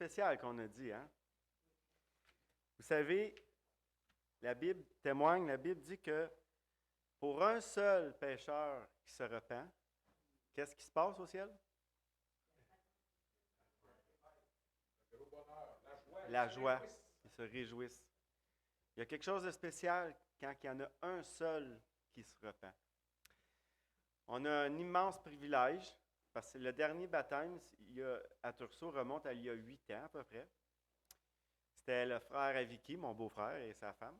spécial qu'on a dit, hein? Vous savez, la Bible témoigne, la Bible dit que pour un seul pécheur qui se repent, qu'est-ce qui se passe au ciel? La joie. Ils se réjouissent. Il y a quelque chose de spécial quand il y en a un seul qui se repent. On a un immense privilège, parce que le dernier baptême à Tursault remonte à il y a 8 ans à peu près. C'était le frère à Vicky, mon beau-frère, et sa femme.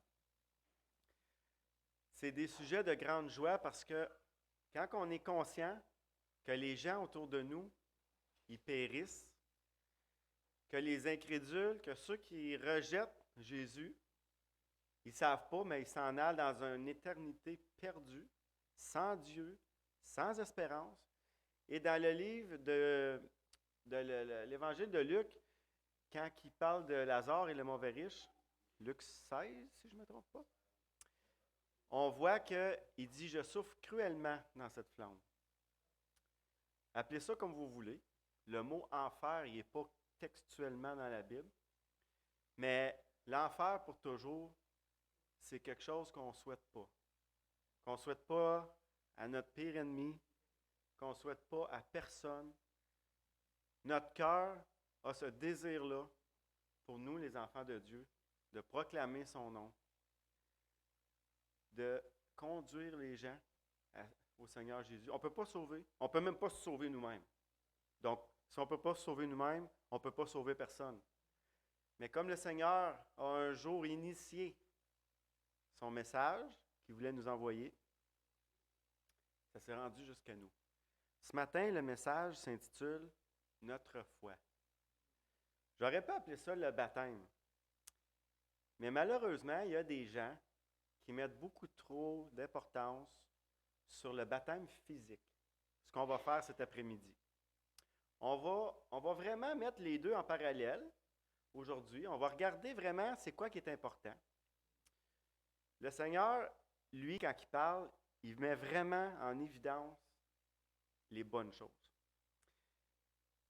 C'est des sujets de grande joie parce que quand on est conscient que les gens autour de nous, ils périssent, que les incrédules, que ceux qui rejettent Jésus, ils ne savent pas, mais ils s'en allent dans une éternité perdue, sans Dieu, sans espérance. Et dans le livre de l'Évangile de Luc, quand il parle de Lazare et le mauvais riche, Luc 16, si je ne me trompe pas, on voit qu'il dit « Je souffre cruellement dans cette flamme ». Appelez ça comme vous voulez. Le mot « enfer », il n'est pas textuellement dans la Bible. Mais l'enfer pour toujours, c'est quelque chose qu'on ne souhaite pas. Qu'on ne souhaite pas à notre pire ennemi, qu'on ne souhaite pas à personne. Notre cœur a ce désir-là, pour nous, les enfants de Dieu, de proclamer son nom, de conduire les gens au Seigneur Jésus. On ne peut pas sauver. On ne peut même pas se sauver nous-mêmes. Donc, si on ne peut pas se sauver nous-mêmes, on ne peut pas sauver personne. Mais comme le Seigneur a un jour initié son message qu'il voulait nous envoyer, ça s'est rendu jusqu'à nous. Ce matin, le message s'intitule « Notre foi ». J'aurais pas appelé ça le baptême. Mais malheureusement, il y a des gens qui mettent beaucoup trop d'importance sur le baptême physique. Ce qu'on va faire cet après-midi. On va vraiment mettre les deux en parallèle aujourd'hui. On va regarder vraiment c'est quoi qui est important. Le Seigneur, lui, quand il parle, il met vraiment en évidence les bonnes choses.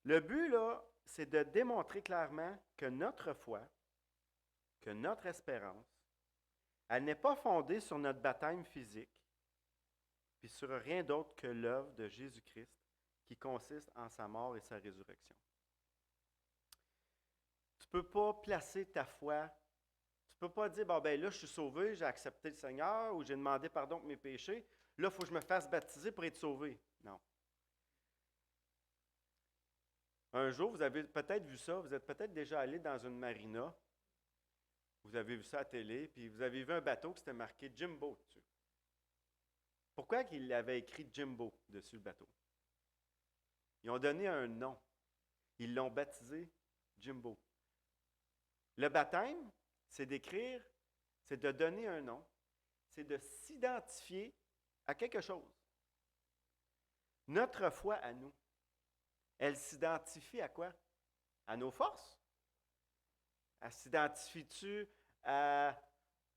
Le but, là, c'est de démontrer clairement que notre foi, que notre espérance, elle n'est pas fondée sur notre baptême physique, puis sur rien d'autre que l'œuvre de Jésus-Christ qui consiste en sa mort et sa résurrection. Tu ne peux pas placer ta foi, tu ne peux pas dire, bon, ben là, je suis sauvé, j'ai accepté le Seigneur, ou j'ai demandé pardon pour mes péchés, là, il faut que je me fasse baptiser pour être sauvé. Non. Un jour, vous avez peut-être vu ça, vous êtes peut-être déjà allé dans une marina, vous avez vu ça à la télé, puis vous avez vu un bateau qui s'était marqué Jimbo dessus. Pourquoi il avait écrit Jimbo dessus le bateau? Ils ont donné un nom. Ils l'ont baptisé Jimbo. Le baptême, c'est d'écrire, c'est de donner un nom, c'est de s'identifier à quelque chose. Notre foi à nous, elle s'identifie à quoi? À nos forces? Elle s'identifie-tu à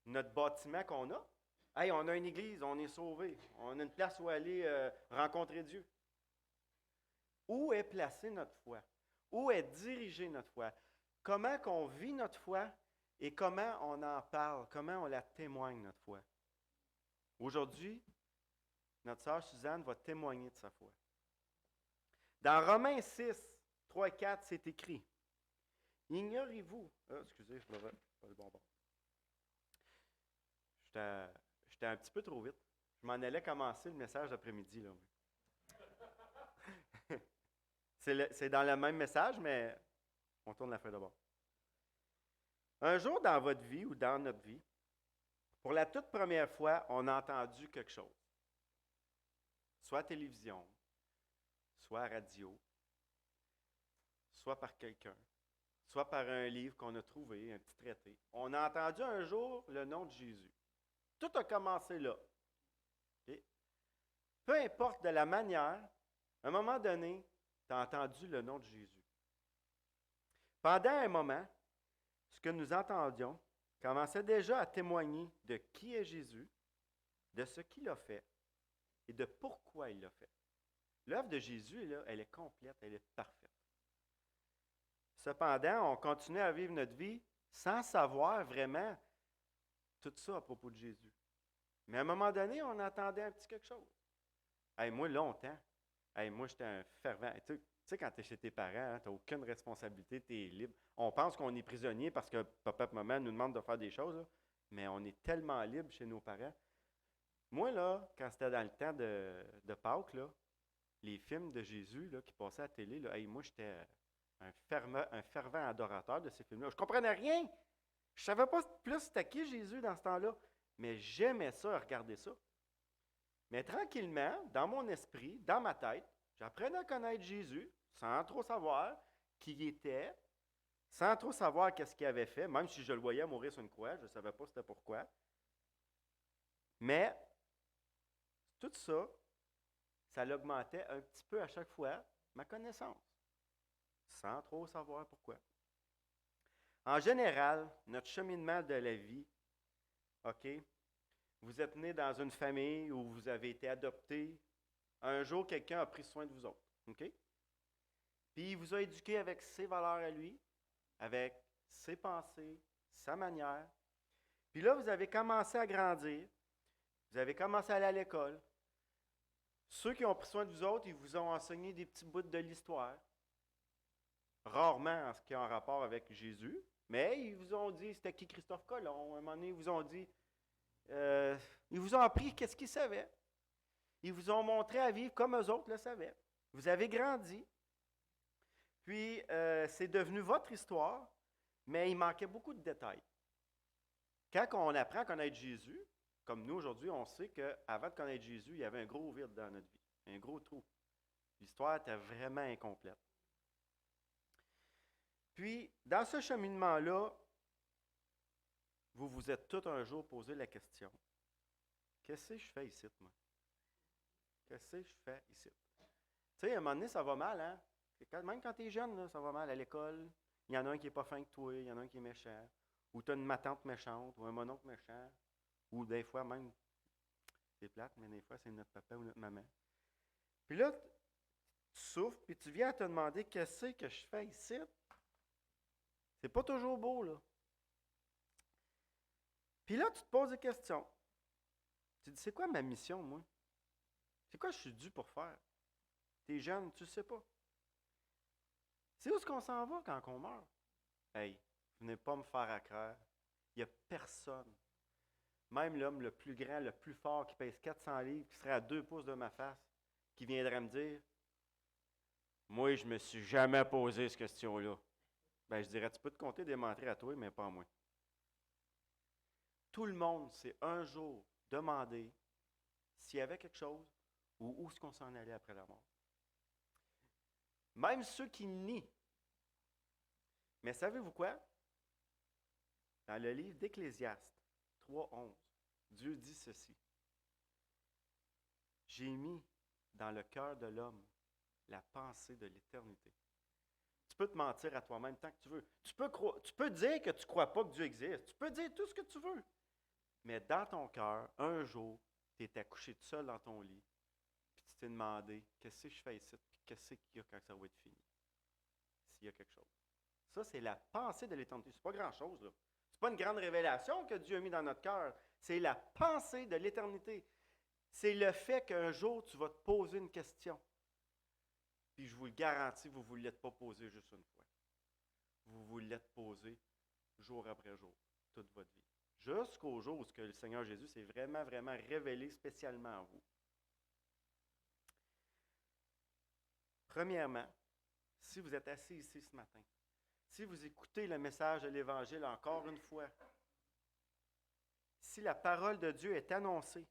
notre bâtiment qu'on a? Hey, on a une église, on est sauvé. On a une place où aller rencontrer Dieu. Où est placée notre foi? Où est dirigée notre foi? Comment qu'on vit notre foi et comment on en parle, comment on la témoigne, notre foi. Aujourd'hui, notre sœur Suzanne va témoigner de sa foi. Dans Romains 6, 3 et 4, c'est écrit. Ignorez-vous. Excusez, je ne pas le bon bord. J'étais un petit peu trop vite. Je m'en allais commencer le message d'après-midi. Là. C'est dans le même message, mais on tourne la feuille d'abord. Un jour dans votre vie ou dans notre vie, pour la toute première fois, on a entendu quelque chose. Soit à télévision, soit à radio, soit par quelqu'un, soit par un livre qu'on a trouvé, un petit traité. On a entendu un jour le nom de Jésus. Tout a commencé là. Okay? Peu importe de la manière, à un moment donné, tu as entendu le nom de Jésus. Pendant un moment, ce que nous entendions commençait déjà à témoigner de qui est Jésus, de ce qu'il a fait et de pourquoi il l'a fait. L'œuvre de Jésus, là, elle est complète, elle est parfaite. Cependant, on continue à vivre notre vie sans savoir vraiment tout ça à propos de Jésus. Mais à un moment donné, on entendait un petit quelque chose. Hey, moi, longtemps, hey, moi, j'étais un fervent. Tu sais, quand tu es chez tes parents, tu n'as aucune responsabilité, tu es libre. On pense qu'on est prisonnier parce que papa et maman nous demandent de faire des choses, là, mais on est tellement libre chez nos parents. Moi, là, quand c'était dans le temps de Pâques, là, les films de Jésus là, qui passaient à la télé, là, hey, moi, j'étais un fervent adorateur de ces films-là. Je comprenais rien. Je savais pas plus c'était qui Jésus dans ce temps-là, mais j'aimais ça, regarder ça. Mais tranquillement, dans mon esprit, dans ma tête, j'apprenais à connaître Jésus sans trop savoir qui il était, sans trop savoir qu'est-ce qu'il avait fait, même si je le voyais mourir sur une croix, je ne savais pas c'était pourquoi. Mais tout ça, ça l'augmentait un petit peu à chaque fois ma connaissance, sans trop savoir pourquoi. En général, notre cheminement de la vie, OK, vous êtes né dans une famille où vous avez été adopté. Un jour, quelqu'un a pris soin de vous autres. OK? Puis il vous a éduqué avec ses valeurs à lui, avec ses pensées, sa manière. Puis là, vous avez commencé à grandir. Vous avez commencé à aller à l'école. Ceux qui ont pris soin de vous autres, ils vous ont enseigné des petits bouts de l'histoire. Rarement en ce qui est en rapport avec Jésus, mais ils vous ont dit, c'était qui Christophe Colomb? À un moment donné, ils vous ont dit, ils vous ont appris qu'est-ce qu'ils savaient. Ils vous ont montré à vivre comme eux autres le savaient. Vous avez grandi. Puis, c'est devenu votre histoire, mais il manquait beaucoup de détails. Quand on apprend à connaître Jésus, comme nous aujourd'hui, on sait qu'avant de connaître Jésus, il y avait un gros vide dans notre vie, un gros trou. L'histoire était vraiment incomplète. Puis, dans ce cheminement-là, vous vous êtes tout un jour posé la question, qu'est-ce que je fais ici, moi? Qu'est-ce que je fais ici? Tu sais, à un moment donné, ça va mal, hein? Même quand tu es jeune, là, ça va mal à l'école. Il y en a un qui n'est pas fin que toi, il y en a un qui est méchant. Ou tu as une matante méchante, ou un mononcle méchant. Ou des fois même, c'est plate, mais des fois, c'est notre papa ou notre maman. Puis là, tu souffres, puis tu viens à te demander qu'est-ce que je fais ici? C'est pas toujours beau, là. Puis là, tu te poses des questions. Tu te dis, c'est quoi ma mission, moi? C'est quoi je suis dû pour faire? T'es jeune, tu ne sais pas. C'est où est-ce qu'on s'en va quand on meurt? Hey, venez pas me faire accraire. Il n'y a personne. Même l'homme le plus grand, le plus fort, qui pèse 400 livres, qui serait à 2 pouces de ma face, qui viendrait me dire, moi, je ne me suis jamais posé cette question-là. Ben, je dirais, tu peux te compter des mentir à toi, mais pas à moi. Tout le monde s'est un jour demandé s'il y avait quelque chose ou où est-ce qu'on s'en allait après la mort. Même ceux qui nient. Mais savez-vous quoi? Dans le livre d'Ecclésiaste 3:11, Dieu dit ceci. J'ai mis dans le cœur de l'homme la pensée de l'éternité. Tu peux te mentir à toi-même tant que tu veux. Tu peux dire que tu ne crois pas que Dieu existe. Tu peux dire tout ce que tu veux. Mais dans ton cœur, un jour, tu étais couché tout seul dans ton lit, puis tu t'es demandé, qu'est-ce que je fais ici, puis qu'est-ce qu'il y a quand ça va être fini, s'il y a quelque chose. Ça, c'est la pensée de l'éternité. C'est pas grand-chose, là. C'est pas une grande révélation que Dieu a mis dans notre cœur. C'est la pensée de l'éternité. C'est le fait qu'un jour, tu vas te poser une question. Puis je vous le garantis, vous ne vous l'êtes pas posée juste une fois. Vous vous l'êtes posée jour après jour, toute votre vie. Jusqu'au jour où le Seigneur Jésus s'est vraiment, vraiment révélé spécialement à vous. Premièrement, si vous êtes assis ici ce matin, si vous écoutez le message de l'Évangile encore une fois, si la parole de Dieu est annoncée,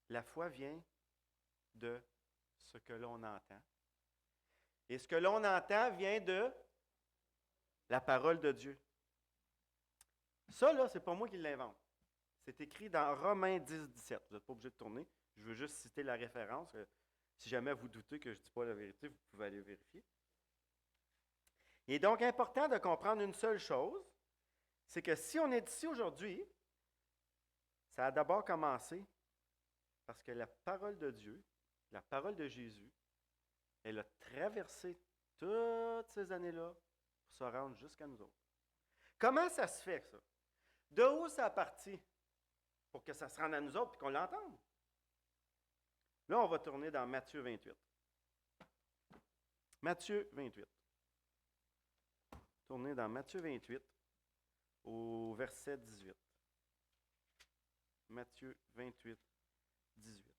la foi vient de ce que l'on entend. Et ce que l'on entend vient de la parole de Dieu. Ça, là, c'est pas moi qui l'invente. C'est écrit dans Romains 10:17. Vous n'êtes pas obligé de tourner. Je veux juste citer la référence. Si jamais vous doutez que je ne dis pas la vérité, vous pouvez aller vérifier. Il est donc important de comprendre une seule chose, c'est que si on est ici aujourd'hui, ça a d'abord commencé parce que la parole de Dieu, la parole de Jésus, elle a traversé toutes ces années-là pour se rendre jusqu'à nous autres. Comment ça se fait, ça? De où ça a parti pour que ça se rende à nous autres et qu'on l'entende? Là, on va tourner dans Matthieu 28. Matthieu 28. Tournez dans Matthieu 28 au verset 18. Matthieu 28, 18.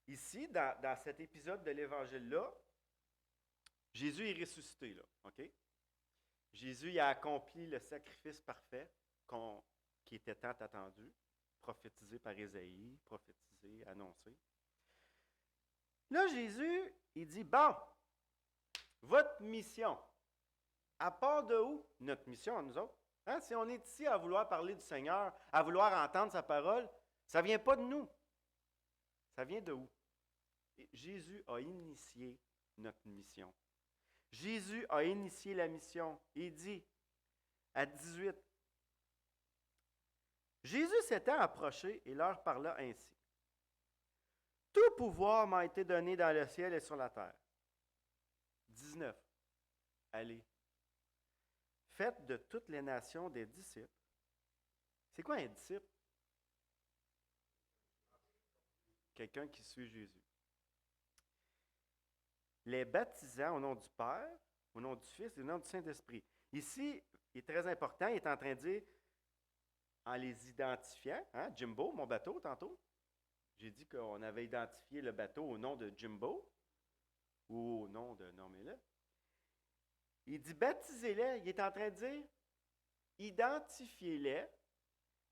Ici, dans cet épisode de l'Évangile-là, Jésus est ressuscité, là, OK? Jésus il a accompli le sacrifice parfait qui était tant attendu, prophétisé par Ésaïe, prophétisé, annoncé. Là, Jésus, il dit, bon, votre mission, à part de où? Notre mission, nous autres. Hein? Si on est ici à vouloir parler du Seigneur, à vouloir entendre sa parole, ça ne vient pas de nous. Ça vient de où? Jésus a initié notre mission. Jésus a initié la mission. Il dit à 18, Jésus s'étant approché et leur parla ainsi. Tout pouvoir m'a été donné dans le ciel et sur la terre. 19. Allez. Faites de toutes les nations des disciples. C'est quoi un disciple? Quelqu'un qui suit Jésus. Les baptisant au nom du Père, au nom du Fils et au nom du Saint-Esprit. Ici, il est très important, il est en train de dire, en les identifiant, hein, Jimbo, mon bateau, tantôt, j'ai dit qu'on avait identifié le bateau au nom de Jimbo, ou au nom de, nommez-le. Il dit, baptisez-les, il est en train de dire, identifiez-les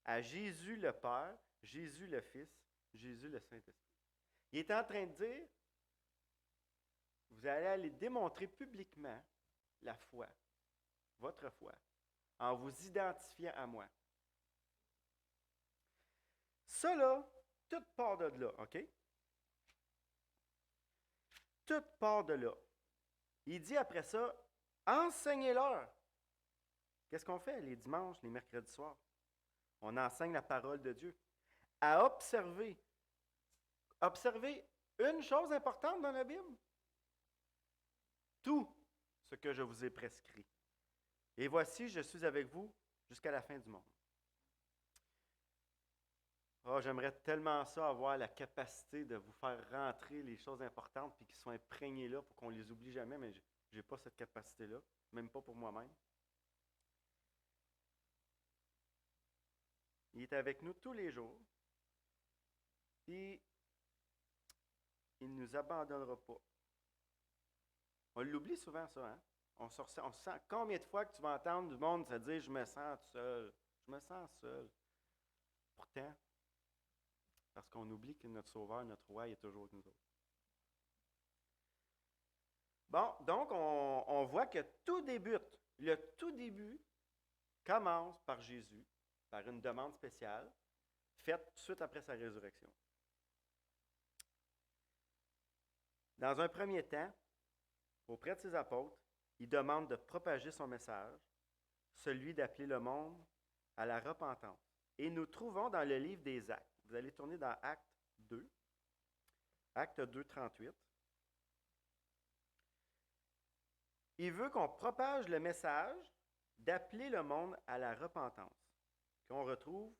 à Jésus le Père, Jésus le Fils, Jésus le Saint-Esprit. Il est en train de dire, vous allez aller démontrer publiquement la foi, votre foi, en vous identifiant à moi. Ça, là, tout part de là, OK? Tout part de là. Il dit après ça, enseignez-leur. Qu'est-ce qu'on fait les dimanches, les mercredis soirs? On enseigne la parole de Dieu. À observer. Observez une chose importante dans la Bible. Tout ce que je vous ai prescrit. Et voici, je suis avec vous jusqu'à la fin du monde. Oh, j'aimerais tellement ça, avoir la capacité de vous faire rentrer les choses importantes puis qu'ils soient imprégnés là pour qu'on ne les oublie jamais, mais je n'ai pas cette capacité-là, même pas pour moi-même. Il est avec nous tous les jours. Puis, il ne nous abandonnera pas. On l'oublie souvent, ça, hein? On se sent combien de fois que tu vas entendre du monde se dire « Je me sens seul, je me sens seul ». Pourtant, parce qu'on oublie que notre Sauveur, notre Roi, est toujours avec nous autres. Bon, donc, on voit que tout débute. Le tout début commence par Jésus, par une demande spéciale, faite tout de suite après sa résurrection. Dans un premier temps, auprès de ses apôtres, il demande de propager son message, celui d'appeler le monde à la repentance. Et nous trouvons dans le livre des Actes. Vous allez tourner dans Acte 2, Acte 2, 38. Il veut qu'on propage le message d'appeler le monde à la repentance, qu'on retrouve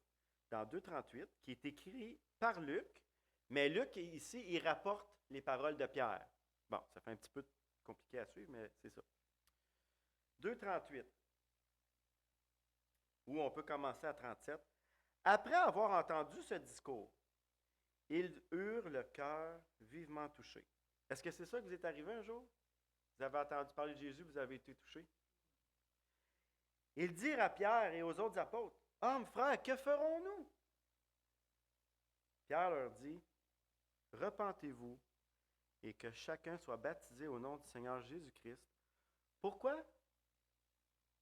dans 2,38, qui est écrit par Luc, mais Luc, ici, il rapporte les paroles de Pierre. Bon, ça fait un petit peu compliqué à suivre, mais c'est ça. 2,38, où on peut commencer à 37. Après avoir entendu ce discours, ils eurent le cœur vivement touché. Est-ce que c'est ça que vous êtes arrivé un jour? Vous avez entendu parler de Jésus, vous avez été touché? Ils dirent à Pierre et aux autres apôtres, « Hommes, frères, que ferons-nous? » Pierre leur dit, « Repentez-vous et que chacun soit baptisé au nom du Seigneur Jésus-Christ. Pourquoi?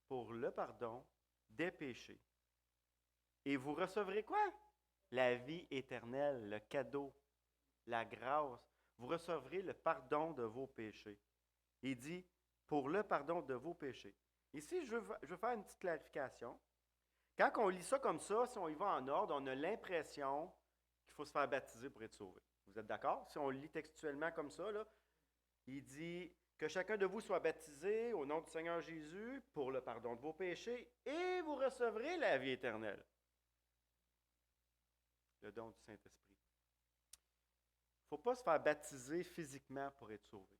Pour le pardon des péchés. Et vous recevrez quoi? La vie éternelle, le cadeau, la grâce. Vous recevrez le pardon de vos péchés. » Il dit, pour le pardon de vos péchés. Ici, je veux faire une petite clarification. Quand on lit ça comme ça, si on y va en ordre, on a l'impression qu'il faut se faire baptiser pour être sauvé. Vous êtes d'accord? Si on le lit textuellement comme ça, là, il dit que chacun de vous soit baptisé au nom du Seigneur Jésus pour le pardon de vos péchés et vous recevrez la vie éternelle. Le don du Saint-Esprit. Il ne faut pas se faire baptiser physiquement pour être sauvé.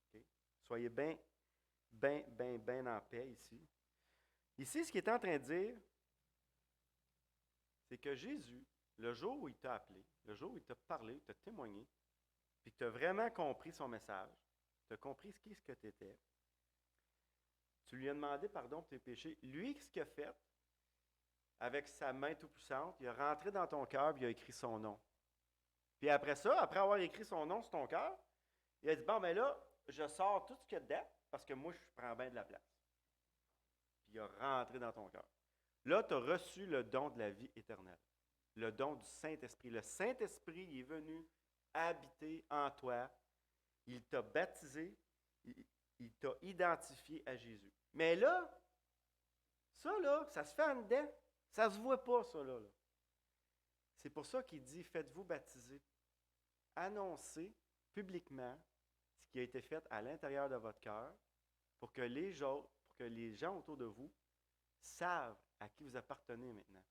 Okay? Soyez bien en paix ici. Ici, ce qu'il est en train de dire, c'est que Jésus, le jour où il t'a appelé, le jour où il t'a parlé, il t'a témoigné, puis que tu as vraiment compris son message, tu as compris ce que tu étais, tu lui as demandé pardon pour tes péchés. Lui, ce qu'il a fait, avec sa main tout-puissante, il a rentré dans ton cœur et il a écrit son nom. Puis après ça, après avoir écrit son nom sur ton cœur, il a dit, bon, ben là, je sors tout ce qu'il y a dedans parce que moi, je prends bien de la place. Puis il a rentré dans ton cœur. Là, tu as reçu le don de la vie éternelle, le don du Saint-Esprit. Le Saint-Esprit il est venu habiter en toi. Il t'a baptisé, il t'a identifié à Jésus. Mais là, ça se fait en dedans. Ça ne se voit pas, ça, là. C'est pour ça qu'il dit, faites-vous baptiser. Annoncez publiquement ce qui a été fait à l'intérieur de votre cœur pour que les gens autour de vous savent à qui vous appartenez maintenant.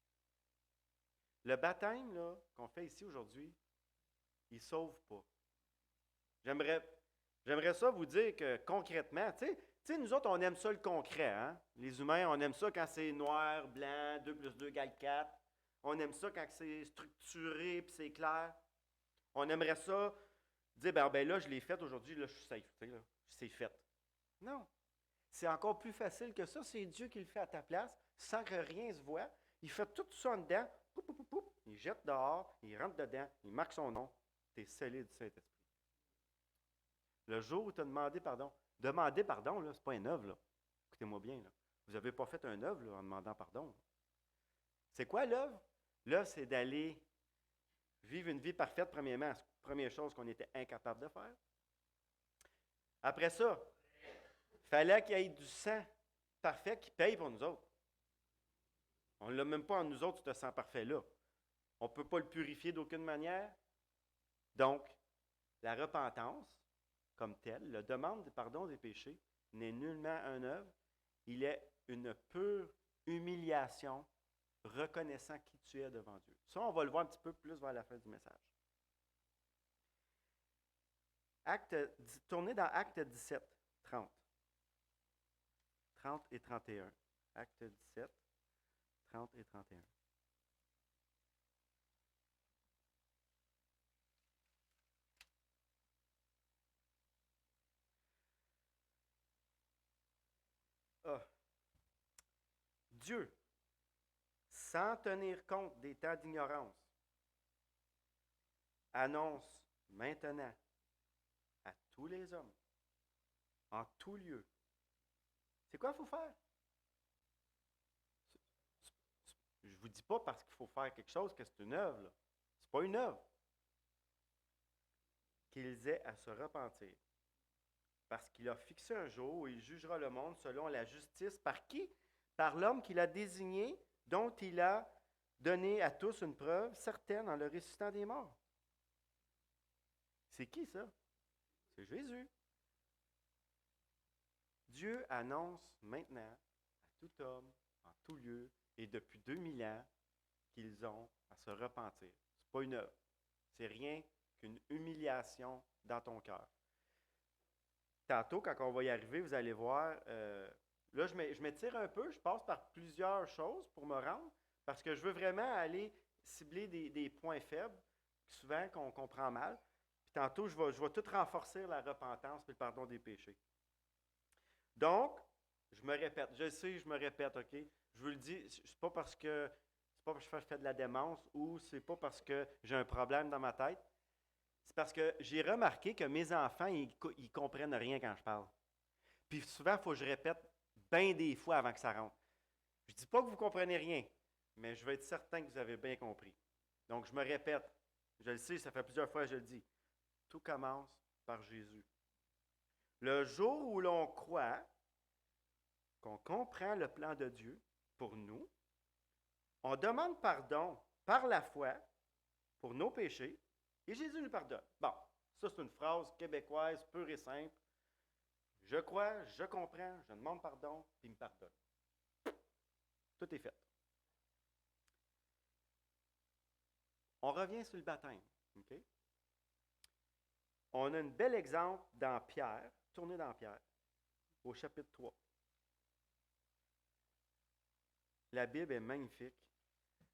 Le baptême là, qu'on fait ici aujourd'hui, il ne sauve pas. J'aimerais ça vous dire que concrètement, tu sais, nous autres, on aime ça le concret. Hein? Les humains, on aime ça quand c'est noir, blanc, 2 plus 2 égale 4. On aime ça quand c'est structuré et c'est clair. On aimerait ça dire, ben là, je l'ai fait aujourd'hui, là, je suis safe. Là, c'est fait. Non. C'est encore plus facile que ça. C'est Dieu qui le fait à ta place, sans que rien se voie. Il fait tout ça en dedans. Poup, poup, poup, poup. Il jette dehors, il rentre dedans, il marque son nom. Tu es scellé du Saint-Esprit. Le jour où tu as demandé pardon, là, ce n'est pas une œuvre. Là. Écoutez-moi bien. Là. Vous n'avez pas fait une œuvre là, en demandant pardon. Là. C'est quoi l'œuvre? L'œuvre, c'est d'aller vivre une vie parfaite, premièrement. Première chose qu'on était incapable de faire. Après ça, il fallait qu'il y ait du sang parfait qui paye pour nous autres. On ne l'a même pas en nous autres, ce sang parfait-là. On ne peut pas le purifier d'aucune manière. Donc, la repentance, comme telle, la demande de pardon des péchés, n'est nullement une œuvre. Il est une pure humiliation, reconnaissant qui tu es devant Dieu. Ça, on va le voir un petit peu plus vers la fin du message. Tournez dans Acte 17, 30. 30 et 31. Acte 17, 30 et 31. Ah. Dieu, sans tenir compte des temps d'ignorance, annonce maintenant à tous les hommes, en tout lieu. C'est quoi il faut faire? Je ne vous dis pas parce qu'il faut faire quelque chose que c'est une œuvre. Ce n'est pas une œuvre. Qu'ils aient à se repentir. Parce qu'il a fixé un jour où il jugera le monde selon la justice. Par qui? Par l'homme qu'il a désigné, dont il a donné à tous une preuve certaine en le ressuscitant des morts. C'est qui ça? C'est Jésus. Dieu annonce maintenant à tout homme, en tout lieu, et depuis 2000 ans, qu'ils ont à se repentir. Ce n'est pas une œuvre. C'est rien qu'une humiliation dans ton cœur. Tantôt, quand on va y arriver, vous allez voir, là, je m'étire un peu, je passe par plusieurs choses pour me rendre, parce que je veux vraiment aller cibler des points faibles, souvent qu'on comprend mal. Puis tantôt, je vais tout renforcer la repentance et le pardon des péchés. Donc, je me répète, je sais, je me répète, OK? Je vous le dis, c'est pas parce que je fais de la démence ou c'est pas parce que j'ai un problème dans ma tête. C'est parce que j'ai remarqué que mes enfants, ils comprennent rien quand je parle. Puis souvent, il faut que je répète bien des fois avant que ça rentre. Je ne dis pas que vous ne comprenez rien, mais je veux être certain que vous avez bien compris. Donc, je me répète. Je le sais, ça fait plusieurs fois que je le dis. Tout commence par Jésus. Le jour où l'on croit qu'on comprend le plan de Dieu pour nous, On demande pardon par la foi pour nos péchés et Jésus nous pardonne. Bon, ça c'est une phrase québécoise pure et simple. Je crois, je comprends, je demande pardon, puis il me pardonne. Tout est fait. On revient sur le baptême. Okay? On a un bel exemple dans Pierre, tournez dans Pierre, au chapitre 3. La Bible est magnifique.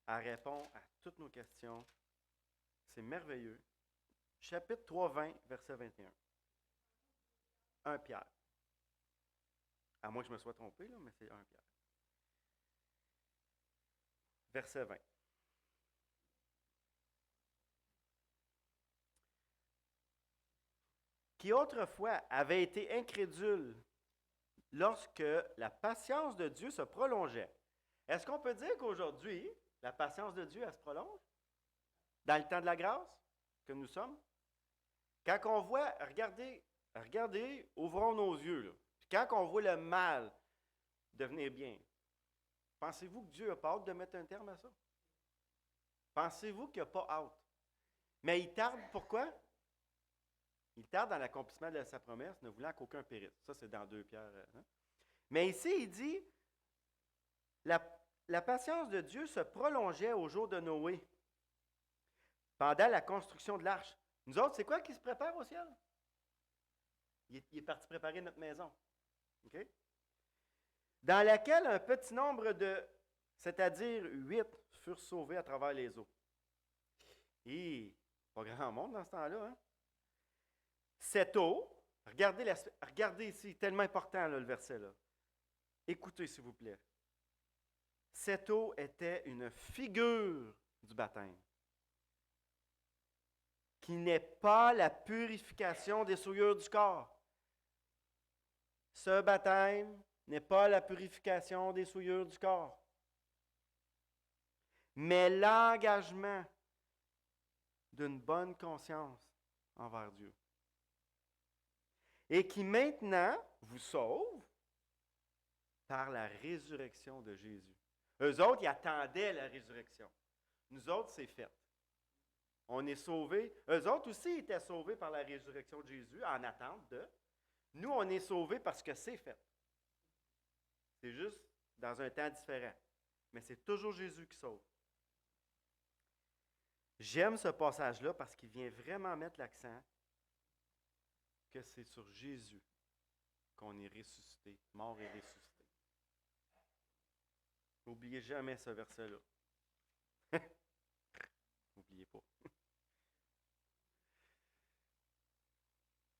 Elle répond à toutes nos questions. C'est merveilleux. Chapitre 3, 20, verset 21. 1 Pierre. À moins que je me sois trompé, là, mais c'est 1 Pierre. Verset 20. Qui autrefois avait été incrédule lorsque la patience de Dieu se prolongeait. Est-ce qu'on peut dire qu'aujourd'hui, la patience de Dieu, elle se prolonge? Dans le temps de la grâce que nous sommes? Quand on voit, regardez, ouvrons nos yeux, là. Puis quand on voit le mal devenir bien, pensez-vous que Dieu n'a pas hâte de mettre un terme à ça? Pensez-vous qu'il n'a pas hâte? Mais il tarde, pourquoi? Il tarde dans l'accomplissement de sa promesse, ne voulant qu'aucun périsse. Ça, c'est dans 2 Pierre. Hein? Mais ici, il dit, la patience de Dieu se prolongeait au jour de Noé, pendant la construction de l'arche. Nous autres, c'est quoi qui se prépare au ciel? Il est parti préparer notre maison. Okay? Dans laquelle un petit nombre c'est-à-dire 8, furent sauvés à travers les eaux. Et pas grand monde dans ce temps-là, hein? Cette eau, regardez ici, tellement important là, le verset là. Écoutez s'il vous plaît. Cette eau était une figure du baptême, qui n'est pas la purification des souillures du corps. Ce baptême n'est pas la purification des souillures du corps, mais l'engagement d'une bonne conscience envers Dieu. Et qui maintenant vous sauve par la résurrection de Jésus. Eux autres, ils attendaient la résurrection. Nous autres, c'est fait. On est sauvés. Eux autres aussi étaient sauvés par la résurrection de Jésus en attente de. Nous, on est sauvés parce que c'est fait. C'est juste dans un temps différent. Mais c'est toujours Jésus qui sauve. J'aime ce passage-là parce qu'il vient vraiment mettre l'accent que c'est sur Jésus qu'on est ressuscité, mort et ressuscité. N'oubliez jamais ce verset-là. N'oubliez pas.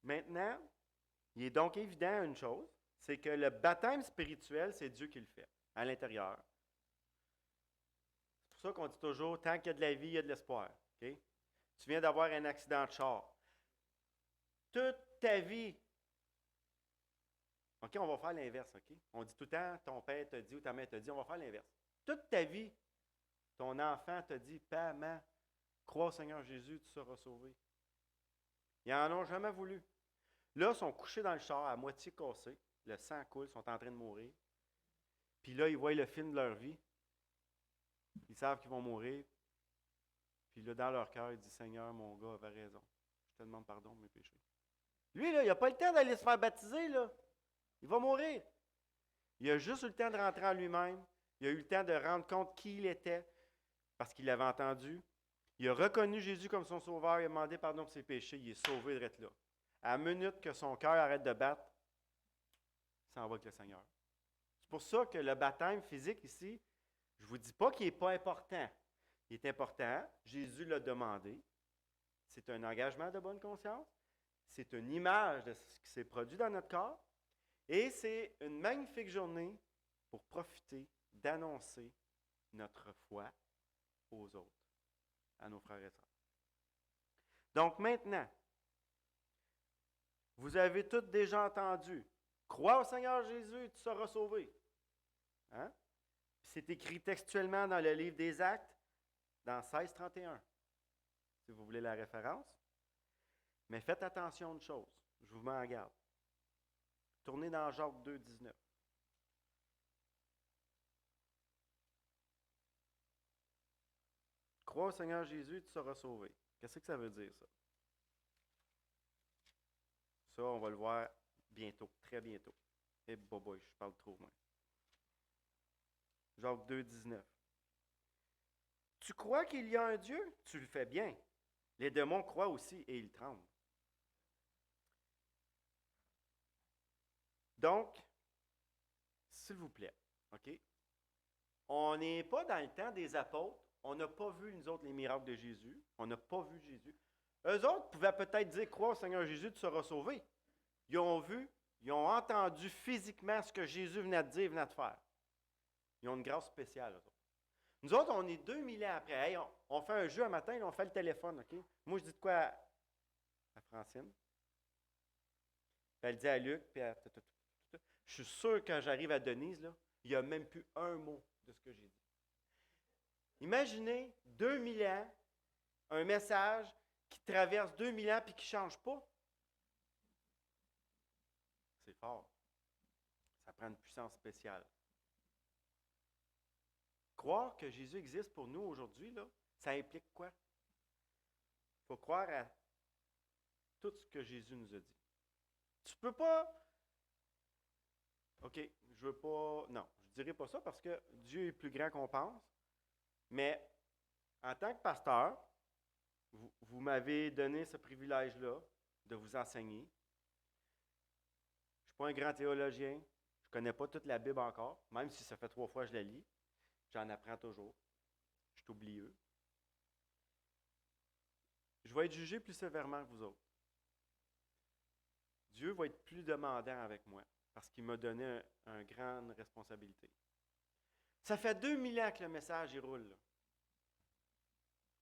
Maintenant, il est donc évident une chose, c'est que le baptême spirituel, c'est Dieu qui le fait, à l'intérieur. C'est pour ça qu'on dit toujours, tant qu'il y a de la vie, il y a de l'espoir. Okay? Tu viens d'avoir un accident de char. Toute ta vie. OK, on va faire l'inverse, OK? On dit tout le temps, ton père te dit ou ta mère te dit, on va faire l'inverse. Toute ta vie, ton enfant te dit, Père, maman, crois au Seigneur Jésus, tu seras sauvé. Ils n'en ont jamais voulu. Là, ils sont couchés dans le char, à moitié cassés. Le sang coule, ils sont en train de mourir. Puis là, ils voient le film de leur vie. Ils savent qu'ils vont mourir. Puis là, dans leur cœur, ils disent, Seigneur, mon gars avait raison. Je te demande pardon de mes péchés. Lui, là, il n'a pas le temps d'aller se faire baptiser, là. Il va mourir. Il a juste eu le temps de rentrer en lui-même. Il a eu le temps de rendre compte qui il était, parce qu'il l'avait entendu. Il a reconnu Jésus comme son sauveur. Il a demandé pardon pour ses péchés. Il est sauvé d'être là. À la minute que son cœur arrête de battre, il s'en va avec le Seigneur. C'est pour ça que le baptême physique ici, je ne vous dis pas qu'il n'est pas important. Il est important. Jésus l'a demandé. C'est un engagement de bonne conscience. C'est une image de ce qui s'est produit dans notre corps. Et c'est une magnifique journée pour profiter d'annoncer notre foi aux autres, à nos frères et sœurs. Donc maintenant, vous avez tous déjà entendu, crois au Seigneur Jésus et tu seras sauvé. Hein? C'est écrit textuellement dans le livre des Actes, dans 16:31, si vous voulez la référence. Mais faites attention à une chose, je vous mets en garde. Tournez dans Jacques 2, 19. crois au Seigneur Jésus, tu seras sauvé. Qu'est-ce que ça veut dire, ça? Ça, on va le voir bientôt, très bientôt. Et boboy, je parle trop, moi. Jacques 2, 19. Tu crois qu'il y a un Dieu? Tu le fais bien. Les démons croient aussi et ils tremblent. Donc, s'il vous plaît, OK? On n'est pas dans le temps des apôtres. On n'a pas vu, nous autres, les miracles de Jésus. On n'a pas vu Jésus. Eux autres pouvaient peut-être dire, crois au Seigneur Jésus, tu seras sauvé. Ils ont vu, ils ont entendu physiquement ce que Jésus venait de dire, venait de faire. Ils ont une grâce spéciale, eux autres. Nous autres, on est 2000 ans après. Hey, on fait un jeu un matin, on fait le téléphone, OK? Moi, je dis de quoi à Francine. Puis elle dit à Luc, puis je suis sûr que quand j'arrive à Denise, là, il n'y a même plus un mot de ce que j'ai dit. Imaginez 2000 ans, un message qui traverse 2000 ans puis qui ne change pas. C'est fort. Ça prend une puissance spéciale. Croire que Jésus existe pour nous aujourd'hui, là, ça implique quoi? Il faut croire à tout ce que Jésus nous a dit. Tu ne peux pas... OK, je veux pas... Non, je ne dirais pas ça parce que Dieu est plus grand qu'on pense. Mais en tant que pasteur, vous m'avez donné ce privilège-là de vous enseigner. Je ne suis pas un grand théologien. Je ne connais pas toute la Bible encore, même si ça fait 3 fois que je la lis. J'en apprends toujours. Je suis oublieux. Je vais être jugé plus sévèrement que vous autres. Dieu va être plus demandant avec moi parce qu'il m'a donné une grande responsabilité. Ça fait 2000 ans que le message y roule. Là.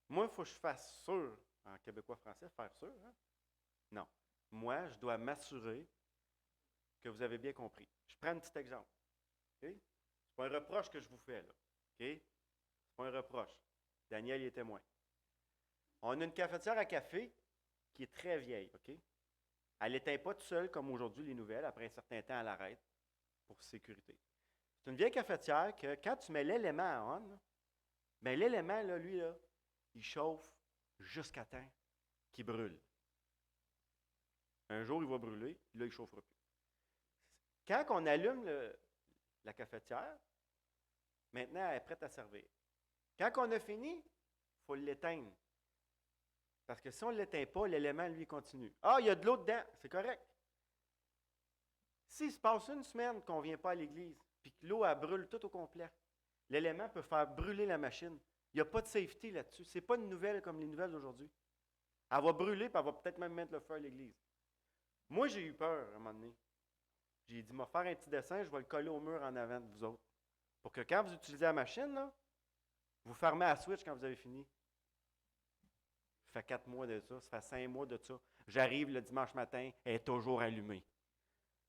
Moi, il faut que je fasse sûr, en québécois-français, faire sûr. Hein? Non. Moi, je dois m'assurer que vous avez bien compris. Je prends un petit exemple. Okay? Ce n'est pas un reproche que je vous fais. Là. Okay? Ce n'est pas un reproche. Daniel y est témoin. On a une cafetière à café qui est très vieille. Okay? Elle n'éteint pas toute seule comme aujourd'hui les nouvelles. Après un certain temps, elle arrête pour sécurité. C'est une vieille cafetière que quand tu mets l'élément à on, bien l'élément, là, lui, là, il chauffe jusqu'à temps qu'il brûle. Un jour, il va brûler, là, il ne chauffera plus. Quand on allume la cafetière, maintenant, elle est prête à servir. Quand on a fini, il faut l'éteindre. Parce que si on ne l'éteint pas, l'élément, lui, continue. Ah, il y a de l'eau dedans, c'est correct. S'il se passe une semaine qu'on ne vient pas à l'église, puis que l'eau, elle brûle tout au complet, l'élément peut faire brûler la machine. Il n'y a pas de safety là-dessus. Ce n'est pas une nouvelle comme les nouvelles d'aujourd'hui. Elle va brûler, puis elle va peut-être même mettre le feu à l'église. Moi, j'ai eu peur à un moment donné. J'ai dit, m'en faire un petit dessin, je vais le coller au mur en avant de vous autres. Pour que quand vous utilisez la machine, là, vous fermez la switch quand vous avez fini. Ça fait 4 mois de ça, ça fait 5 mois de ça. J'arrive le dimanche matin, elle est toujours allumée.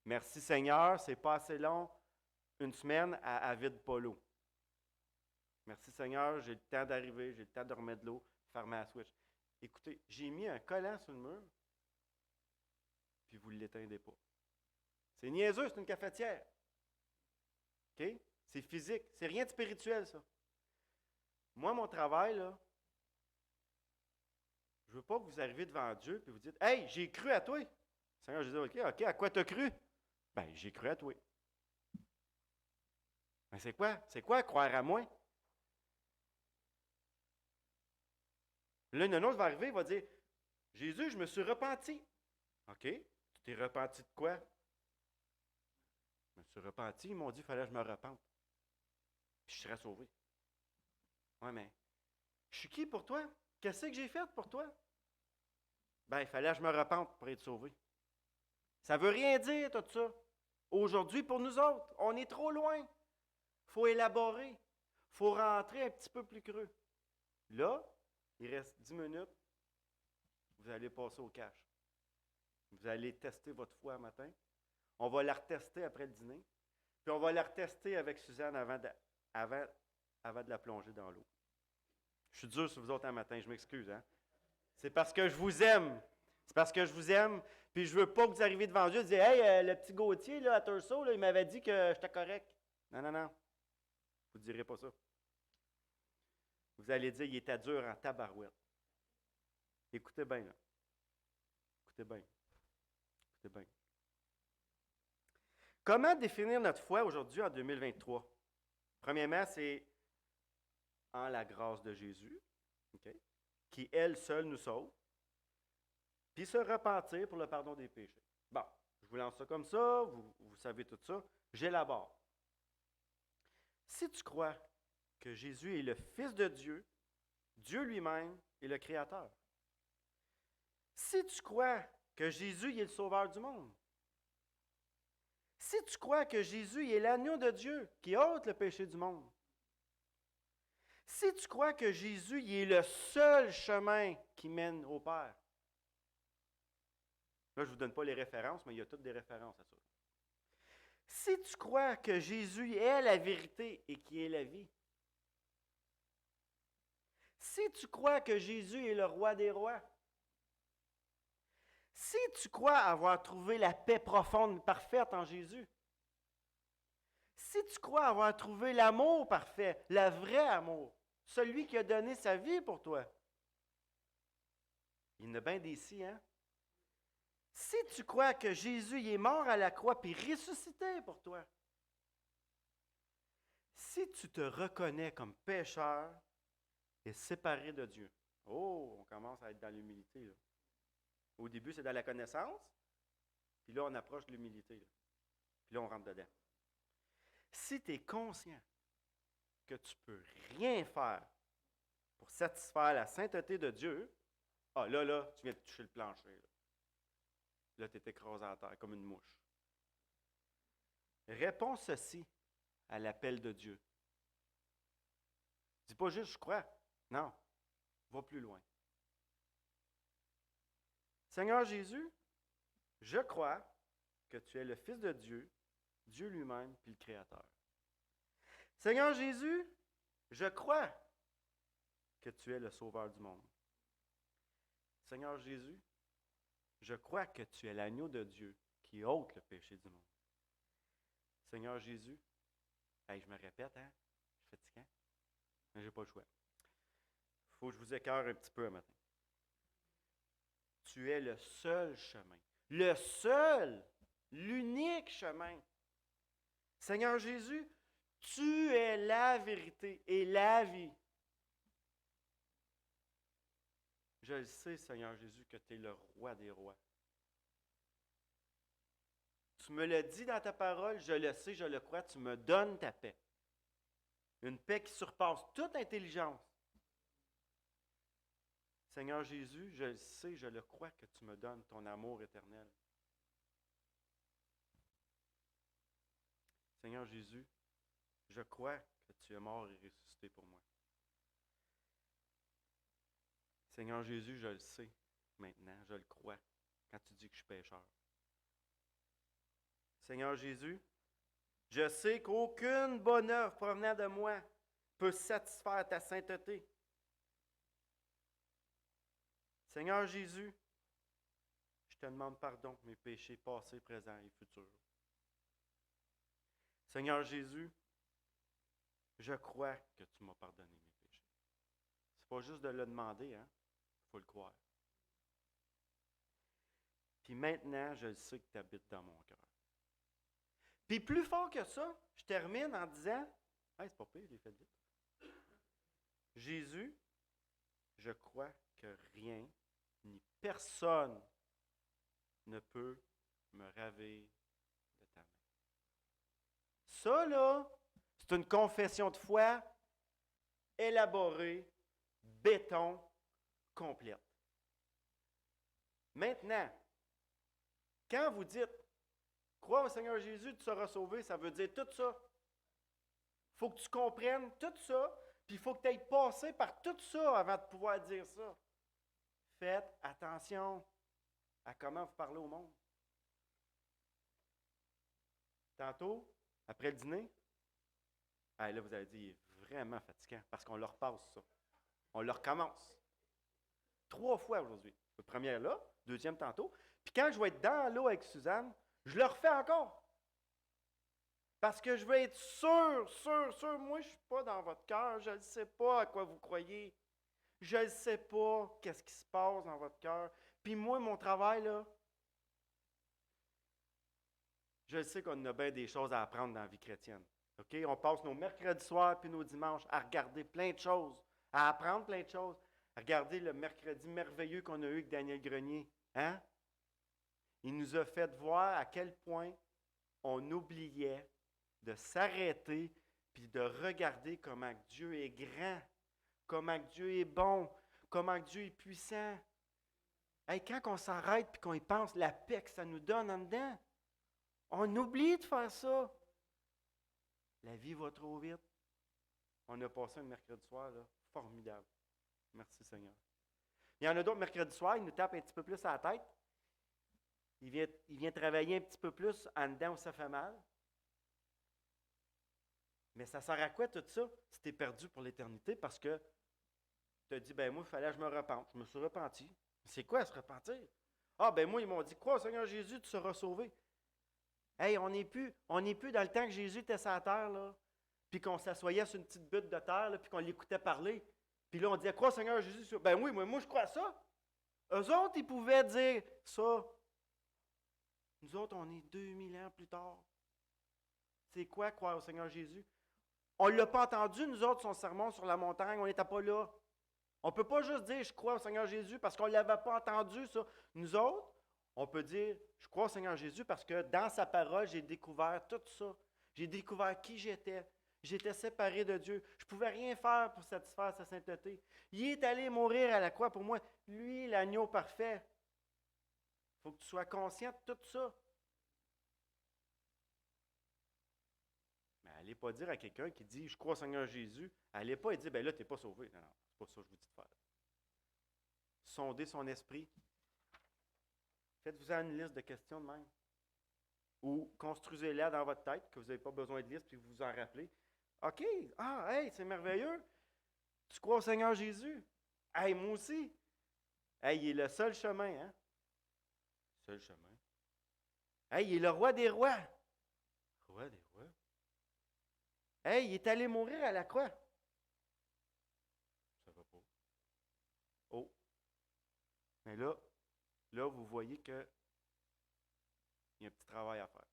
Merci Seigneur, c'est pas assez long. Une semaine, elle vide pas l'eau. Merci Seigneur, j'ai le temps d'arriver, j'ai le temps de remettre de l'eau, fermer la switch. Écoutez, j'ai mis un collant sur le mur, puis vous ne l'éteindez pas. C'est niaiseux, c'est une cafetière. OK? C'est physique, c'est rien de spirituel, ça. Moi, mon travail, là, je ne veux pas que vous arriviez devant Dieu et vous dites, « Hey, j'ai cru à toi! » Seigneur, je dis, OK, à quoi tu as cru? Ben, j'ai cru à toi. Ben, c'est quoi? C'est quoi croire à moi? Là, un autre va arriver, il va dire, Jésus, je me suis repenti. OK, tu t'es repenti de quoi? Je me suis repenti, ils m'ont dit qu'il fallait que je me repente. Puis je serais sauvé. Oui, mais je suis qui pour toi? Qu'est-ce que j'ai fait pour toi? Ben, il fallait que je me repente pour être sauvé. Ça ne veut rien dire, tout ça. Aujourd'hui, pour nous autres, on est trop loin. Il faut élaborer. Il faut rentrer un petit peu plus creux. Là, il reste 10 minutes. Vous allez passer au cash. Vous allez tester votre foi un matin. On va la retester après le dîner. Puis on va la retester avec Suzanne avant de la plonger dans l'eau. Je suis dur sur vous autres un matin, je m'excuse. Hein? C'est parce que je vous aime. C'est parce que je vous aime. Puis je ne veux pas que vous arriviez devant Dieu et disiez, « Hey, le petit Gauthier là, à Tursault, là, il m'avait dit que j'étais correct. » Non. Vous ne direz pas ça. Vous allez dire, il était dur en tabarouette. Écoutez bien, là. Écoutez bien. Écoutez bien. Comment définir notre foi aujourd'hui en 2023? Premièrement, c'est en la grâce de Jésus, okay, qui, elle seule, nous sauve, puis se repentir pour le pardon des péchés. Bon, je vous lance ça comme ça, vous savez tout ça. J'élabore. Si tu crois que Jésus est le Fils de Dieu, Dieu lui-même est le Créateur. Si tu crois que Jésus est le Sauveur du monde, si tu crois que Jésus est l'agneau de Dieu qui ôte le péché du monde, si tu crois que Jésus est le seul chemin qui mène au Père, là je ne vous donne pas les références, mais il y a toutes des références à ça. Si tu crois que Jésus est la vérité et qui est la vie, si tu crois que Jésus est le roi des rois, si tu crois avoir trouvé la paix profonde, parfaite en Jésus, si tu crois avoir trouvé l'amour parfait, le vrai amour, celui qui a donné sa vie pour toi, il y en a bien des si, hein? Si tu crois que Jésus est mort à la croix puis ressuscité pour toi, si tu te reconnais comme pécheur et séparé de Dieu, oh, on commence à être dans l'humilité, là. Au début, c'est dans la connaissance, puis là, on approche de l'humilité, là. Puis là, on rentre dedans. Si tu es conscient que tu ne peux rien faire pour satisfaire la sainteté de Dieu, ah là, tu viens de toucher le plancher. Là, tu es écrasé à terre comme une mouche. Réponds ceci à l'appel de Dieu. Dis pas juste je crois. Non, va plus loin. Seigneur Jésus, je crois que tu es le Fils de Dieu, Dieu lui-même, puis le Créateur. Seigneur Jésus, je crois que tu es le Sauveur du monde. Seigneur Jésus, je crois que tu es l'agneau de Dieu qui ôte le péché du monde. Seigneur Jésus, hey, je me répète, hein? Je suis fatiguant, mais je n'ai pas le choix. Il faut que je vous écœure un petit peu un matin. Tu es le seul chemin. Le seul, l'unique chemin. Seigneur Jésus, tu es la vérité et la vie. Je le sais, Seigneur Jésus, que tu es le roi des rois. Tu me l'as dit dans ta parole, je le sais, je le crois, tu me donnes ta paix. Une paix qui surpasse toute intelligence. Seigneur Jésus, je le sais, je le crois que tu me donnes ton amour éternel. Seigneur Jésus, je crois que tu es mort et ressuscité pour moi. Seigneur Jésus, je le sais maintenant, je le crois quand tu dis que je suis pécheur. Seigneur Jésus, je sais qu'aucune bonne œuvre provenant de moi peut satisfaire ta sainteté. Seigneur Jésus, je te demande pardon pour mes péchés passés, présents et futurs. Seigneur Jésus, je crois que tu m'as pardonné mes péchés. C'est pas juste de le demander, hein? Il faut le croire. Puis maintenant, je le sais que tu habites dans mon cœur. Puis plus fort que ça, je termine en disant, hey, c'est pas pire, j'ai fait vite. Jésus, je crois que rien ni personne ne peut me ravir de ta main. Ça, là, c'est une confession de foi élaborée, béton, complète. Maintenant, quand vous dites crois au Seigneur Jésus, tu seras sauvé, ça veut dire tout ça. Il faut que tu comprennes tout ça, puis il faut que tu ailles passer par tout ça avant de pouvoir dire ça. Faites attention à comment vous parlez au monde. Tantôt, après le dîner, là, vous allez dire, il est vraiment fatigant, parce qu'on leur passe ça. On leur recommence. 3 fois aujourd'hui. La première là, deuxième tantôt. Puis quand je vais être dans l'eau avec Suzanne, je le refais encore. Parce que je veux être sûr. Moi, je ne suis pas dans votre cœur. Je ne sais pas à quoi vous croyez. Je ne sais pas qu'est-ce qui se passe dans votre cœur. Puis moi, mon travail, là, je sais qu'on a bien des choses à apprendre dans la vie chrétienne. OK? On passe nos mercredis soirs puis nos dimanches à regarder plein de choses, à apprendre plein de choses. Regardez le mercredi merveilleux qu'on a eu avec Daniel Grenier. Hein? Il nous a fait voir à quel point on oubliait de s'arrêter puis de regarder comment Dieu est grand, comment Dieu est bon, comment Dieu est puissant. Hey, quand on s'arrête et qu'on y pense, la paix que ça nous donne en dedans, on oublie de faire ça. La vie va trop vite. On a passé un mercredi soir, là, formidable. Merci Seigneur. Il y en a d'autres mercredi soir, il nous tape un petit peu plus à la tête. Il vient travailler un petit peu plus en dedans où ça fait mal. Mais ça sert à quoi tout ça si tu es perdu pour l'éternité? Parce que tu as dit, ben moi, il fallait que je me repente. Je me suis repenti. C'est quoi se repentir? Ah, ben moi, ils m'ont dit, crois au Seigneur Jésus, tu seras sauvé. Hey, on n'est plus dans le temps que Jésus était sur la terre, là, puis qu'on s'assoyait sur une petite butte de terre, là, puis qu'on l'écoutait parler. Puis là, on disait, crois au Seigneur Jésus. Ben oui, moi, je crois à ça. Eux autres, ils pouvaient dire ça. Nous autres, on est 2000 ans plus tard. C'est quoi croire au Seigneur Jésus? On ne l'a pas entendu, nous autres, son sermon sur la montagne, on n'était pas là. On ne peut pas juste dire je crois au Seigneur Jésus parce qu'on ne l'avait pas entendu, ça. Nous autres, on peut dire je crois au Seigneur Jésus parce que dans sa parole, j'ai découvert tout ça. J'ai découvert qui j'étais. J'étais séparé de Dieu. Je ne pouvais rien faire pour satisfaire sa sainteté. Il est allé mourir à la croix pour moi. Lui, l'agneau parfait. Il faut que tu sois conscient de tout ça. Mais allez pas dire à quelqu'un qui dit je crois au Seigneur Jésus, allez pas et dire ben là, tu n'es pas sauvé. Non, c'est pas ça que je vous dis de faire. Sondez son esprit. Faites-vous une liste de questions de même. Ou construisez-la dans votre tête, que vous n'avez pas besoin de liste, puis vous vous en rappelez. OK, hey, c'est merveilleux. Tu crois au Seigneur Jésus? Hey, moi aussi. Hey, il est le seul chemin, hein? Seul chemin. Hey, il est le roi des rois. Roi des rois. Hey, il est allé mourir à la croix. Ça va pas. Oh. Mais là, vous voyez qu'il y a un petit travail à faire.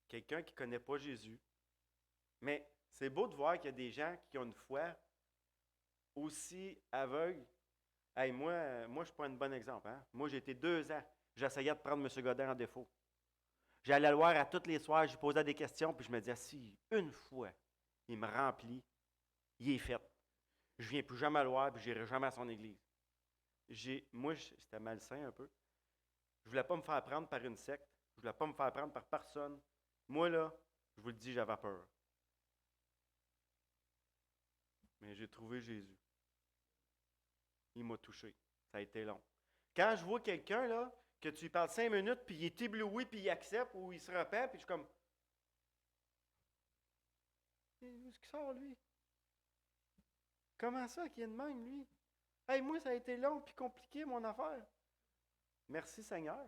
Quelqu'un qui ne connaît pas Jésus. Mais c'est beau de voir qu'il y a des gens qui ont une foi aussi aveugle. Hey, moi, je ne suis pas un bon exemple. Hein? Moi, j'ai été 2 ans. J'essayais de prendre M. Godin en défaut. J'allais le voir à tous les soirs, je lui posais des questions, puis je me disais, si une fois, il me remplit, il est fait. Je ne viens plus jamais le voir, puis je n'irai jamais à son église. Moi, c'était malsain un peu. Je ne voulais pas me faire prendre par une secte. Je ne voulais pas me faire prendre par personne. Moi, là, je vous le dis, j'avais peur. Mais j'ai trouvé Jésus. Il m'a touché. Ça a été long. Quand je vois quelqu'un, là, que tu lui parles 5 minutes, puis il est ébloui, puis il accepte, ou il se repent, puis je suis comme... Où est-ce qu'il sort, lui? Comment ça qu'il est de même, lui? Hey, moi, ça a été long puis compliqué, mon affaire. Merci, Seigneur.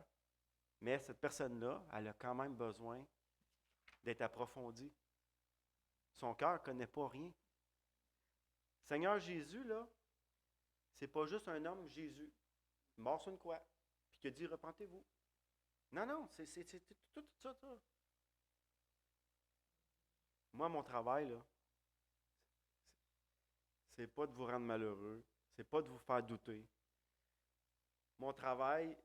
Mais cette personne-là, elle a quand même besoin d'être approfondie. Son cœur ne connaît pas rien. Seigneur Jésus, là, c'est pas juste un homme, Jésus, mort sur une croix, puis qui a dit repentez-vous. Non, c'est tout ça. Moi, mon travail, là, c'est pas de vous rendre malheureux, c'est pas de vous faire douter. Mon travail,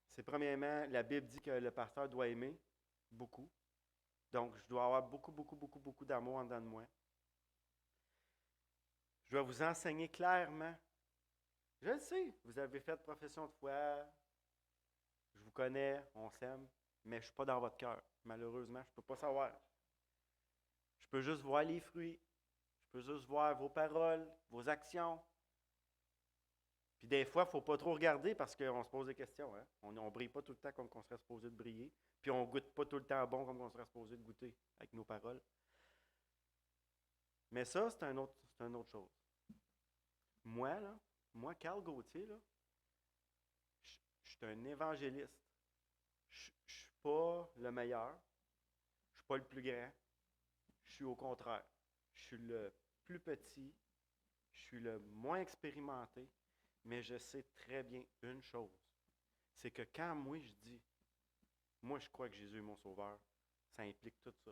c'est premièrement, la Bible dit que le pasteur doit aimer beaucoup. Donc, je dois avoir beaucoup d'amour en dedans de moi. Je dois vous enseigner clairement. Je le sais, vous avez fait profession de foi, je vous connais, on s'aime, mais je ne suis pas dans votre cœur. Malheureusement, je ne peux pas savoir. Je peux juste voir les fruits. Je peux juste voir vos paroles, vos actions. Puis des fois, il ne faut pas trop regarder parce qu'on se pose des questions. Hein? On ne brille pas tout le temps comme on serait supposé de briller. Puis on ne goûte pas tout le temps bon comme on serait supposé de goûter avec nos paroles. Mais ça, c'est une autre chose. Moi, Carl Gauthier, là, je suis un évangéliste. Je ne suis pas le meilleur. Je ne suis suis pas le plus grand. Je suis au contraire. Je suis le plus petit. Je suis le moins expérimenté. Mais je sais très bien une chose. C'est que quand moi je dis, moi je crois que Jésus est mon sauveur, ça implique tout ça.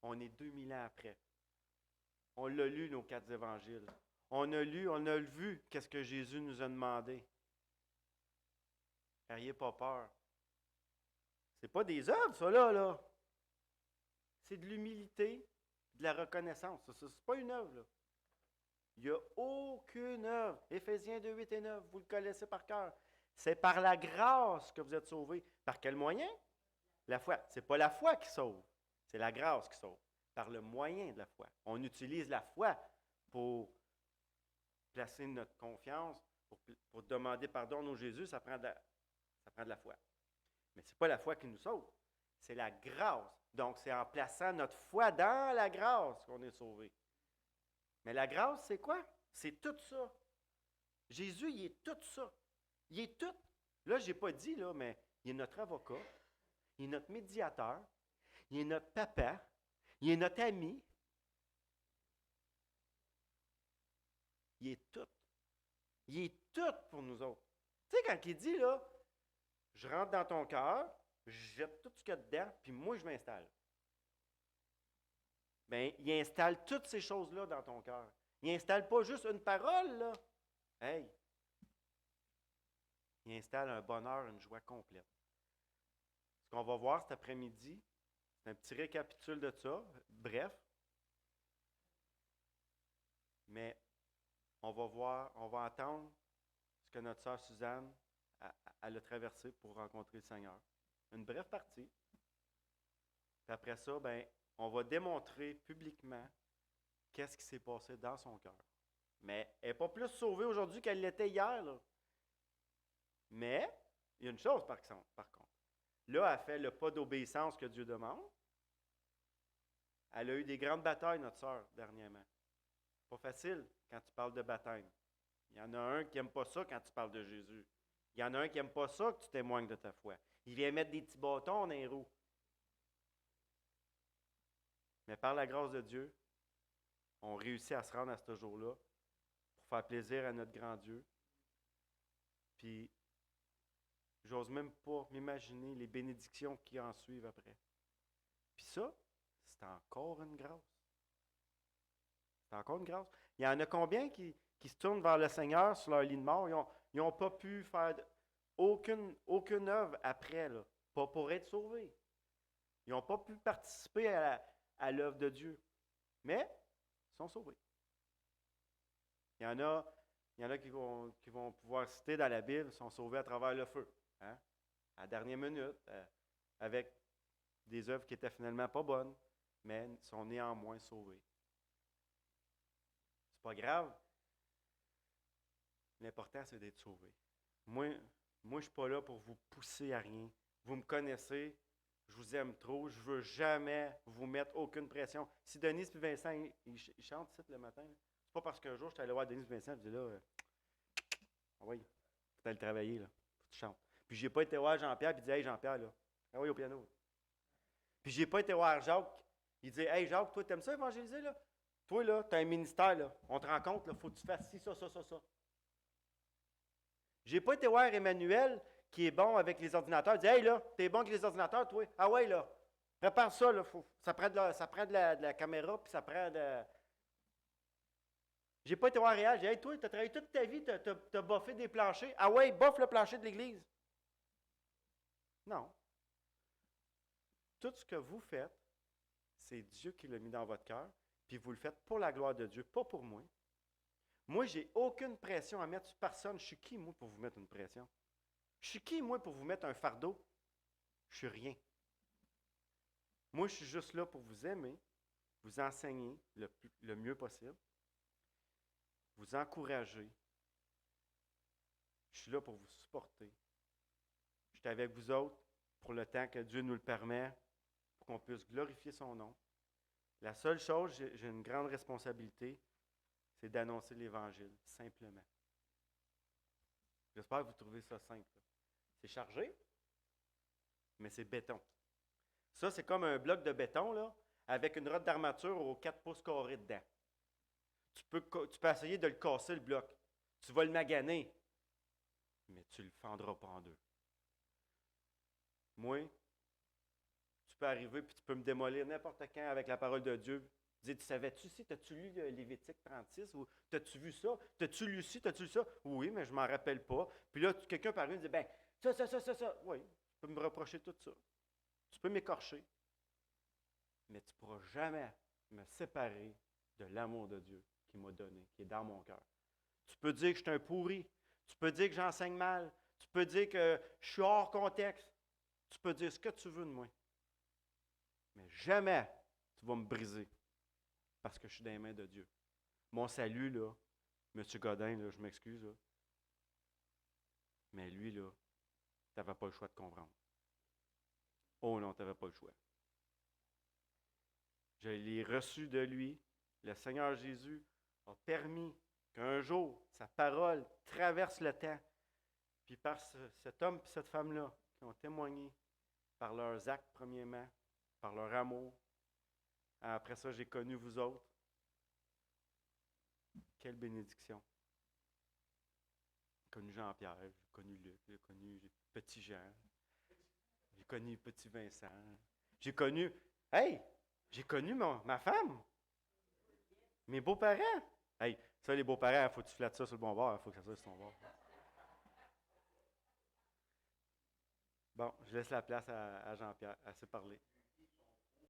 On est 2000 ans après. On l'a lu, nos 4 évangiles. On a vu qu'est-ce que Jésus nous a demandé. N'ayez pas peur. C'est pas des œuvres, ça, là. C'est de l'humilité, de la reconnaissance. Ça c'est pas une œuvre, là. Il n'y a aucune œuvre. Éphésiens 2, 8 et 9, vous le connaissez par cœur. C'est par la grâce que vous êtes sauvés. Par quel moyen? La foi. Ce n'est pas la foi qui sauve, c'est la grâce qui sauve. Par le moyen de la foi. On utilise la foi pour placer notre confiance, pour demander pardon à Jésus, ça prend de la foi. Mais ce n'est pas la foi qui nous sauve, c'est la grâce. Donc, c'est en plaçant notre foi dans la grâce qu'on est sauvé. Mais la grâce, c'est quoi? C'est tout ça. Jésus, il est tout ça. Il est tout. Là, je n'ai pas dit, là, mais il est notre avocat, il est notre médiateur, il est notre papa, il est notre ami. Il est tout. Il est tout pour nous autres. Tu sais, quand il dit, là, je rentre dans ton cœur, je jette tout ce qu'il y a dedans, puis moi, je m'installe. Bien, il installe toutes ces choses-là dans ton cœur. Il n'installe pas juste une parole, là. Hey! Il installe un bonheur, une joie complète. Ce qu'on va voir cet après-midi, c'est un petit récapitule de ça, bref. Mais on va entendre ce que notre sœur Suzanne elle a traversé pour rencontrer le Seigneur. Une brève partie. Puis après ça, ben, on va démontrer publiquement qu'est-ce qui s'est passé dans son cœur. Mais elle n'est pas plus sauvée aujourd'hui qu'elle l'était hier, là. Mais, il y a une chose par contre. Là, elle fait le pas d'obéissance que Dieu demande. Elle a eu des grandes batailles, notre sœur, dernièrement. Pas facile quand tu parles de baptême. Il y en a un qui n'aime pas ça quand tu parles de Jésus. Il y en a un qui n'aime pas ça que tu témoignes de ta foi. Il vient mettre des petits bâtons dans les roues. Mais par la grâce de Dieu, on réussit à se rendre à ce jour-là pour faire plaisir à notre grand Dieu. Puis, j'ose même pas m'imaginer les bénédictions qui en suivent après. Puis ça, c'est encore une grâce. C'est encore une grâce. Il y en a combien qui se tournent vers le Seigneur sur leur lit de mort? Ils n'ont pas pu faire aucune œuvre après, là, pas pour être sauvés. Ils n'ont pas pu participer à l'œuvre de Dieu. Mais ils sont sauvés. Il y en a qui vont pouvoir citer dans la Bible, sont sauvés à travers le feu. Hein? À la dernière minute, avec des œuvres qui n'étaient finalement pas bonnes, mais sont néanmoins sauvés. C'est pas grave. L'important, c'est d'être sauvé. Moi, je ne suis pas là pour vous pousser à rien. Vous me connaissez, je vous aime trop, je ne veux jamais vous mettre aucune pression. Si Denise et Vincent, ils chantent ici le matin, c'est pas parce qu'un jour, je suis allé voir Denise et Vincent, je dis là, ah oui, faut aller travailler, là, faut que tu chantes. Puis j'ai pas été voir Jean-Pierre, puis il dit, hey Jean-Pierre, là, ah oui, au piano. Puis j'ai pas été voir Jacques, il dit, hey Jacques, toi, t'aimes ça évangéliser, là? Toi, là, t'as un ministère, là, on te rend compte, là, faut que tu fasses ci, ça. J'ai pas été voir Emmanuel, qui est bon avec les ordinateurs. Il dit, hey, là, t'es bon avec les ordinateurs, toi? Ah ouais, là, prépare ça, là, ça prend de la caméra, puis ça prend de... J'ai pas été voir Réal, j'ai dit, hey, toi, t'as travaillé toute ta vie, t'as boffé des planchers. Ah ouais, bouffe le plancher de l'église. Non. Tout ce que vous faites, c'est Dieu qui l'a mis dans votre cœur, puis vous le faites pour la gloire de Dieu, pas pour moi. Moi, j'ai aucune pression à mettre sur personne. Je suis qui, moi, pour vous mettre une pression? Je suis qui, moi, pour vous mettre un fardeau? Je suis rien. Moi, je suis juste là pour vous aimer, vous enseigner le mieux possible, vous encourager. Je suis là pour vous supporter. Je suis avec vous autres pour le temps que Dieu nous le permet, pour qu'on puisse glorifier son nom. La seule chose, j'ai une grande responsabilité, c'est d'annoncer l'Évangile, simplement. J'espère que vous trouvez ça simple. C'est chargé, mais c'est béton. Ça, c'est comme un bloc de béton, là, avec une rotte d'armature aux 4 pouces carrés dedans. Tu peux essayer de le casser, le bloc. Tu vas le maganer, mais tu ne le fendras pas en deux. Moi, tu peux arriver et tu peux me démolir n'importe quand avec la parole de Dieu. Dire, tu savais-tu si, t'as-tu lu Lévitique 36 ou t'as-tu vu ça? T'as-tu lu ci, t'as-tu lu ça? Oui, mais je ne m'en rappelle pas. Puis là, quelqu'un par une dit, ben, ça. Oui, tu peux me reprocher tout ça. Tu peux m'écorcher. Mais tu ne pourras jamais me séparer de l'amour de Dieu qui m'a donné, qui est dans mon cœur. Tu peux dire que je suis un pourri. Tu peux dire que j'enseigne mal. Tu peux dire que je suis hors contexte. Tu peux dire ce que tu veux de moi. Mais jamais tu vas me briser parce que je suis dans les mains de Dieu. Mon salut, là, M. Godin, là, je m'excuse, là, mais lui, là, tu n'avais pas le choix de comprendre. Oh non, tu n'avais pas le choix. Je l'ai reçu de lui. Le Seigneur Jésus a permis qu'un jour, sa parole traverse le temps. Puis par cet homme et cette femme-là qui ont témoigné par leurs actes, premièrement, par leur amour. Après ça, j'ai connu vous autres. Quelle bénédiction. J'ai connu Jean-Pierre, j'ai connu Luc, j'ai connu Petit Jean, j'ai connu Petit Vincent. J'ai connu ma femme, mes beaux-parents. Hey, ça, les beaux-parents, il faut que tu flattes ça sur le bon bord, il faut que ça soit sur ton bord. Bon, je laisse la place à Jean-Pierre, assez parlé.